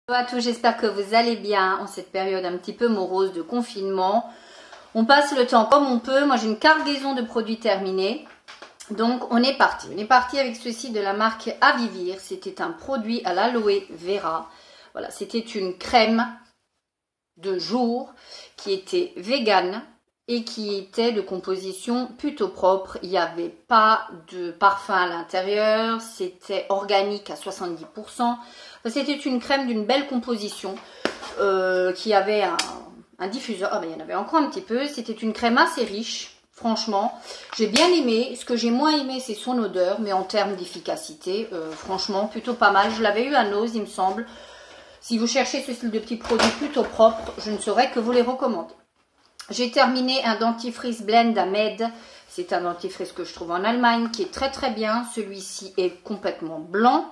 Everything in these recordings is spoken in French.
Bonjour à tous, j'espère que vous allez bien en cette période un petit peu morose de confinement. On passe le temps comme on peut. Moi j'ai une cargaison de produits terminée. Donc on est parti. On est parti avec ceci de la marque Avivir. C'était un produit à l'aloe vera. Voilà, c'était une crème de jour qui était végane et qui était de composition plutôt propre. Il n'y avait pas de parfum à l'intérieur. C'était organique à 70%. C'était une crème d'une belle composition qui avait un diffuseur. Ah ben, il y en avait encore un petit peu. C'était une crème assez riche. Franchement, j'ai bien aimé. Ce que j'ai moins aimé, c'est son odeur. Mais en termes d'efficacité, franchement, plutôt pas mal. Je l'avais eu à Nose, il me semble. Si vous cherchez ce style de petits produits plutôt propres, je ne saurais que vous les recommander. J'ai terminé un dentifrice Blend Ahmed. C'est un dentifrice que je trouve en Allemagne qui est très très bien. Celui-ci est complètement blanc.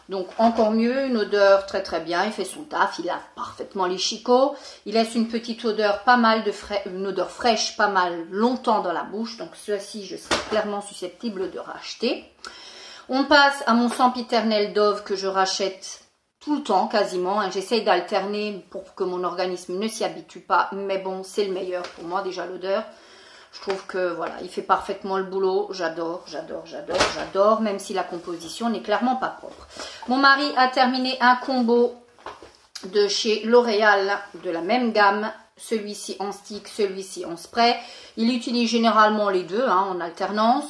Donc encore mieux, une odeur très très bien, il fait son taf, il lave parfaitement les chicots, il laisse une petite odeur pas mal une odeur fraîche pas mal longtemps dans la bouche, donc ceci je serais clairement susceptible de racheter. On passe à mon sempiternel Dove que je rachète tout le temps quasiment, hein. J'essaye d'alterner pour que mon organisme ne s'y habitue pas, mais bon c'est le meilleur pour moi déjà l'odeur. Je trouve que voilà, il fait parfaitement le boulot. J'adore, j'adore, j'adore, j'adore, même si la composition n'est clairement pas propre. Mon mari a terminé un combo de chez L'Oréal de la même gamme. Celui-ci en stick, celui-ci en spray. Il utilise généralement les deux en alternance.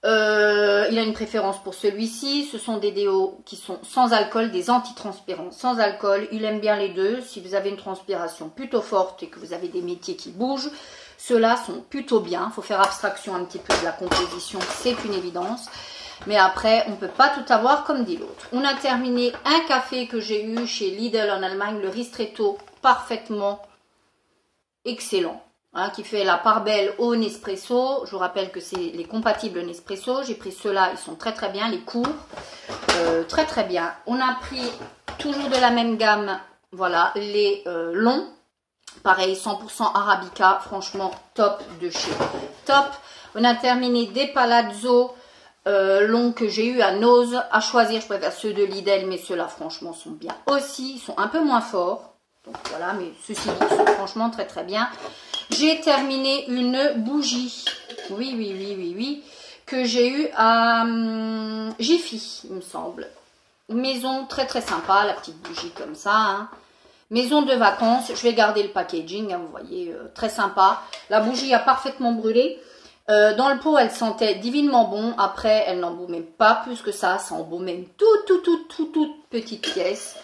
Il a une préférence pour celui-ci. Ce sont des déos qui sont sans alcool, des antitranspirants sans alcool. Il aime bien les deux. Si vous avez une transpiration plutôt forte et que vous avez des métiers qui bougent, ceux-là sont plutôt bien. Il faut faire abstraction un petit peu de la composition, c'est une évidence. Mais après, on ne peut pas tout avoir comme dit l'autre. On a terminé un café que j'ai eu chez Lidl en Allemagne, le Ristretto, parfaitement excellent. Qui fait la part belle au Nespresso. Je vous rappelle que c'est les compatibles Nespresso. J'ai pris ceux-là, ils sont très très bien, les courts. Très très bien. On a pris toujours de la même gamme, voilà, les longs. Pareil, 100% Arabica, franchement top de chez top. On a terminé des Palazzo longs que j'ai eu à Nose. À choisir, je préfère ceux de Lidl, mais ceux-là franchement sont bien aussi. Ils sont un peu moins forts. Donc voilà, mais ceux-ci sont franchement très très bien. J'ai terminé une bougie, oui, que j'ai eu à Jiffy, il me semble. Maison très très sympa, la petite bougie comme ça, Maison de vacances, je vais garder le packaging, vous voyez, très sympa. La bougie a parfaitement brûlé. Dans le pot, elle sentait divinement bon. Après, elle n'embaumait pas plus que ça. Ça embaumait une toute petite pièce.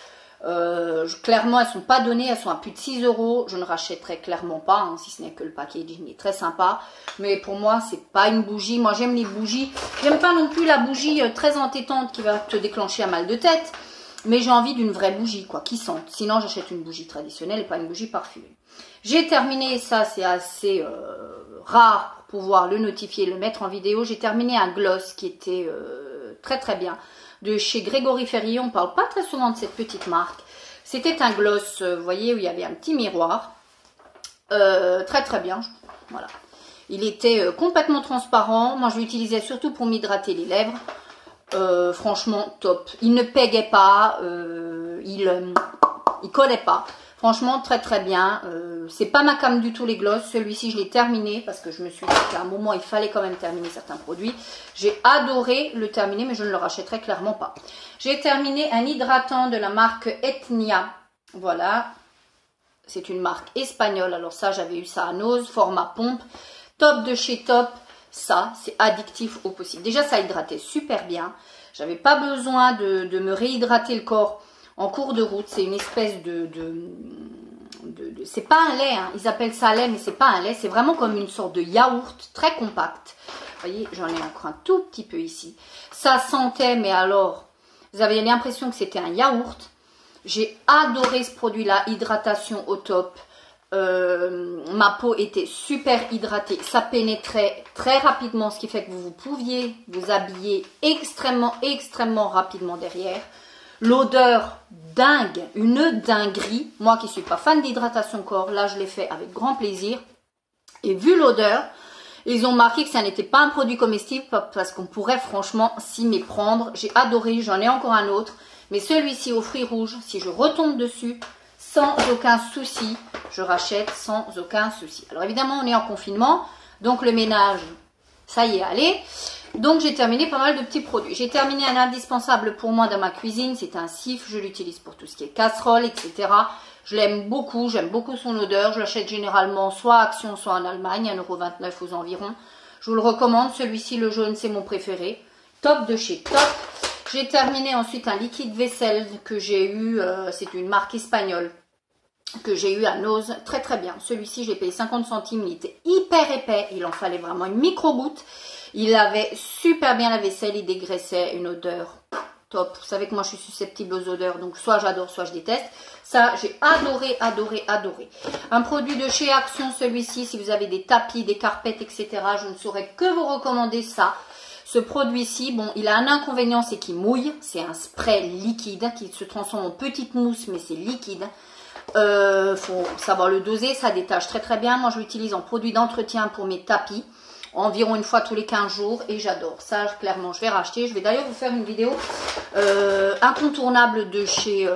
Clairement, elles ne sont pas données. Elles sont à plus de 6 €. Je ne rachèterai clairement pas, si ce n'est que le packaging est très sympa. Mais pour moi, c'est pas une bougie. Moi, j'aime les bougies. J'aime pas non plus la bougie très entêtante qui va te déclencher un mal de tête. Mais j'ai envie d'une vraie bougie, quoi, qui sente. Sinon, j'achète une bougie traditionnelle et pas une bougie parfumée. J'ai terminé, ça c'est assez rare pour pouvoir le notifier, le mettre en vidéo. J'ai terminé un gloss qui était très très bien. De chez Grégory Ferrier, on ne parle pas très souvent de cette petite marque. C'était un gloss, vous voyez, où il y avait un petit miroir. Très très bien, voilà. Il était complètement transparent. Moi, je l'utilisais surtout pour m'hydrater les lèvres. Franchement top, il ne pégait pas, il collait pas, franchement très très bien. C'est pas ma came du tout les gloss. Celui-ci je l'ai terminé parce que je me suis dit qu'à un moment il fallait quand même terminer certains produits. J'ai adoré le terminer, mais je ne le rachèterai clairement pas. J'ai terminé un hydratant de la marque Etnia, voilà, c'est une marque espagnole. Alors ça, j'avais eu ça à Nose, format pompe, top de chez Top. Ça, c'est addictif au possible. Déjà, ça hydratait super bien. J'avais pas besoin de me réhydrater le corps en cours de route. C'est une espèce c'est pas un lait, ils appellent ça lait, mais c'est pas un lait. C'est vraiment comme une sorte de yaourt très compact. Vous voyez, j'en ai encore un tout petit peu ici. Ça sentait, mais alors, vous avez l'impression que c'était un yaourt. J'ai adoré ce produit-là, hydratation au top. Ma peau était super hydratée, ça pénétrait très rapidement, ce qui fait que vous pouviez vous habiller extrêmement rapidement derrière. L'odeur dingue, une dinguerie. Moi qui suis pas fan d'hydratation corps, là je l'ai fait avec grand plaisir. Et vu l'odeur, ils ont marqué que ça n'était pas un produit comestible parce qu'on pourrait franchement s'y méprendre. J'ai adoré, j'en ai encore un autre. Mais celui-ci aux fruits rouges, si je retombe dessus, sans aucun souci, je rachète sans aucun souci. Alors évidemment, on est en confinement, donc le ménage, ça y est, allez. Donc j'ai terminé pas mal de petits produits. J'ai terminé un indispensable pour moi dans ma cuisine, c'est un sif, je l'utilise pour tout ce qui est casserole, etc. Je l'aime beaucoup, j'aime beaucoup son odeur, je l'achète généralement soit à Action, soit en Allemagne, 1,29 € aux environs. Je vous le recommande, celui-ci, le jaune, c'est mon préféré. Top de chez Top. J'ai terminé ensuite un liquide vaisselle que j'ai eu, c'est une marque espagnole, que j'ai eu à Nose, très très bien. Celui-ci, j'ai payé 50 centimes, il était hyper épais, il en fallait vraiment une micro-goutte. Il avait super bien la vaisselle, il dégraissait, une odeur top. Vous savez que moi je suis susceptible aux odeurs, donc soit j'adore, soit je déteste. Ça, j'ai adoré, adoré, adoré. Un produit de chez Action, celui-ci, si vous avez des tapis, des carpettes, etc., je ne saurais que vous recommander ça. Ce produit-ci, bon, il a un inconvénient, c'est qu'il mouille. C'est un spray liquide qui se transforme en petite mousse, mais c'est liquide. Faut savoir le doser, ça détache très très bien. Moi, je l'utilise en produit d'entretien pour mes tapis, environ une fois tous les 15 jours, et j'adore. Ça, clairement, je vais racheter. Je vais d'ailleurs vous faire une vidéo incontournable de chez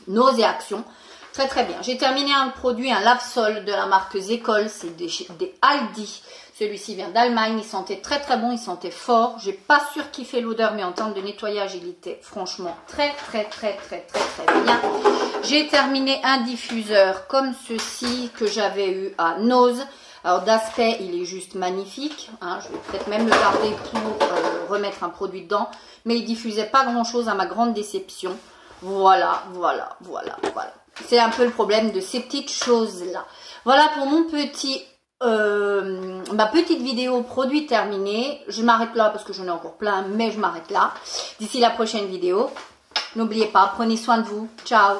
Nose et Action. Très très bien. J'ai terminé un produit, un lave-sol de la marque Zekol, c'est des Aldi. Celui-ci vient d'Allemagne, il sentait très très bon, il sentait fort. J'ai pas surkiffé l'odeur, mais en termes de nettoyage, il était franchement très très très très très très bien. J'ai terminé un diffuseur comme ceci que j'avais eu à Nose. Alors d'aspect, il est juste magnifique. Hein. Je vais peut-être même le garder pour remettre un produit dedans. Mais il diffusait pas grand-chose à ma grande déception. Voilà, voilà, voilà, voilà. C'est un peu le problème de ces petites choses-là. Voilà pour mon petit... ma petite vidéo produit terminée. Je m'arrête là parce que j'en ai encore plein, mais je m'arrête là. D'ici la prochaine vidéo, n'oubliez pas, prenez soin de vous. Ciao!